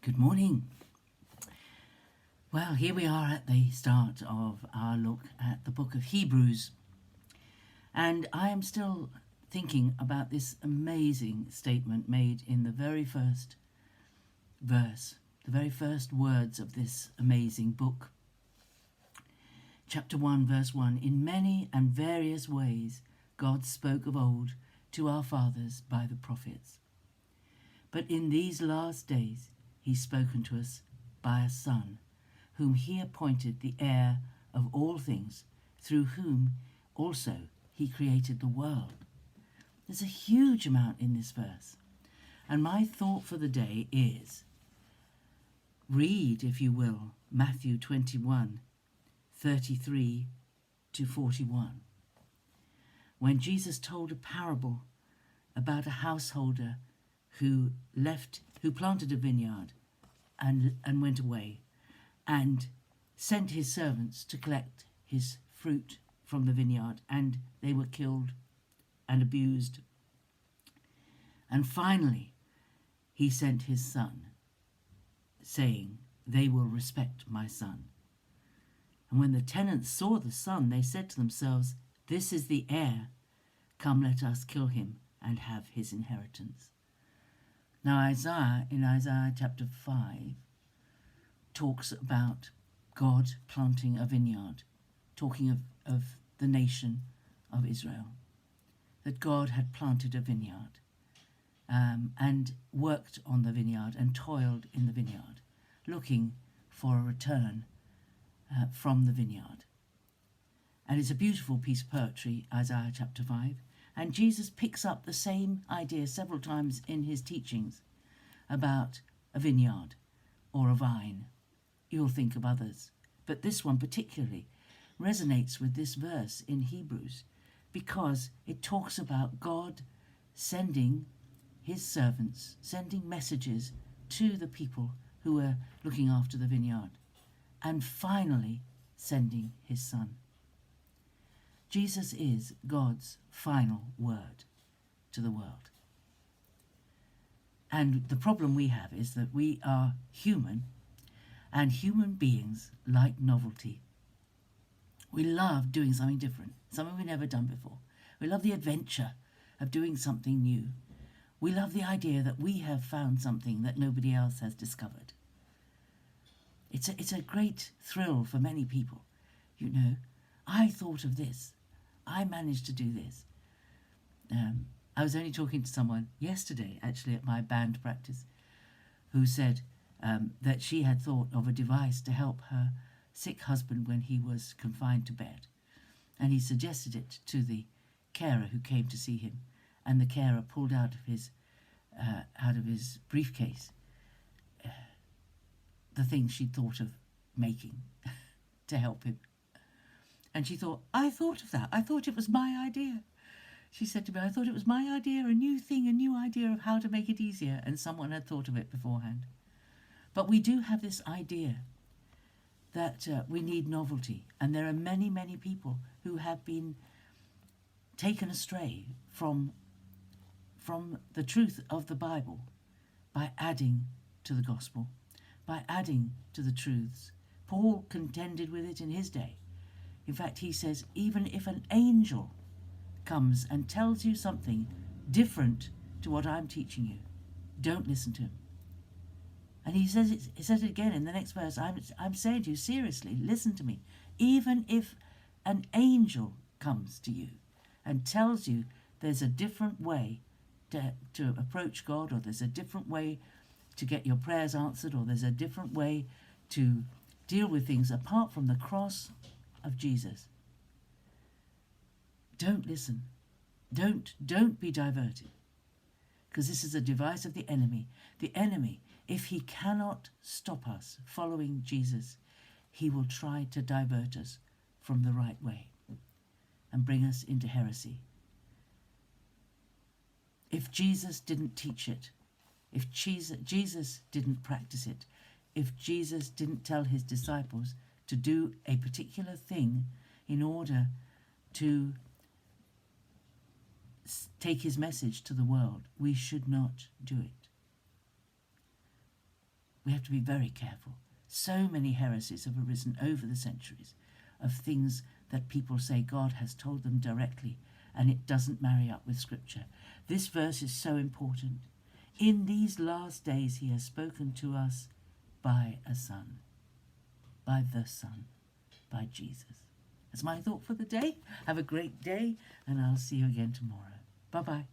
Good morning. Well, here we are at the start of our look at the book of Hebrews. And I am still thinking about this amazing statement made in the very first verse, the very first words of this amazing book. Chapter 1, verse 1, in many and various ways God spoke of old to our fathers by the prophets. But in these last days He's spoken to us by a Son, whom He appointed the heir of all things, through whom also He created the world. There's a huge amount in this verse. And my thought for the day is, read, if you will, Matthew 21, 33 to 41. When Jesus told a parable about a householder who planted a vineyard and went away and sent his servants to collect his fruit from the vineyard, and they were killed and abused. And finally, he sent his son, saying, "They will respect my son." And when the tenants saw the son, they said to themselves, "This is the heir. Come, let us kill him and have his inheritance." Now Isaiah, in Isaiah chapter 5, talks about God planting a vineyard, talking of the nation of Israel, that God had planted a vineyard and worked on the vineyard and toiled in the vineyard, looking for a return from the vineyard. And it's a beautiful piece of poetry, Isaiah chapter 5. And Jesus picks up the same idea several times in his teachings about a vineyard or a vine. You'll think of others. But this one particularly resonates with this verse in Hebrews because it talks about God sending his servants, sending messages to the people who were looking after the vineyard, and finally sending his son. Jesus is God's final word to the world. And the problem we have is that we are human, and human beings like novelty. We love doing something different, something we've never done before. We love the adventure of doing something new. We love the idea that we have found something that nobody else has discovered. It's a great thrill for many people. You know, I thought of this. I managed to do this. I was only talking to someone yesterday, actually, at my band practice, who said that she had thought of a device to help her sick husband when he was confined to bed. And he suggested it to the carer who came to see him. And the carer pulled out of his briefcase the thing she'd thought of making to help him. And she thought, I thought of that. I thought it was my idea. She said to me, I thought it was my idea, a new thing, a new idea of how to make it easier. And someone had thought of it beforehand. But we do have this idea that we need novelty. And there are many, many people who have been taken astray from the truth of the Bible by adding to the gospel, by adding to the truths. Paul contended with it in his day. In fact, he says, even if an angel comes and tells you something different to what I'm teaching you, don't listen to him. And he says it again in the next verse. I'm saying to you, seriously, listen to me. Even if an angel comes to you and tells you there's a different way to approach God, or there's a different way to get your prayers answered, or there's a different way to deal with things apart from the cross of Jesus, don't listen. Don't be diverted. Because this is a device of the enemy. The enemy, if he cannot stop us following Jesus, he will try to divert us from the right way and bring us into heresy. If Jesus didn't teach it, if Jesus didn't practice it, if Jesus didn't tell his disciples to do a particular thing in order to take his message to the world, we should not do it. We have to be very careful. So many heresies have arisen over the centuries of things that people say God has told them directly, and it doesn't marry up with Scripture. This verse is so important. In these last days he has spoken to us by a Son, by the Son, by Jesus. That's my thought for the day. Have a great day, and I'll see you again tomorrow. Bye-bye.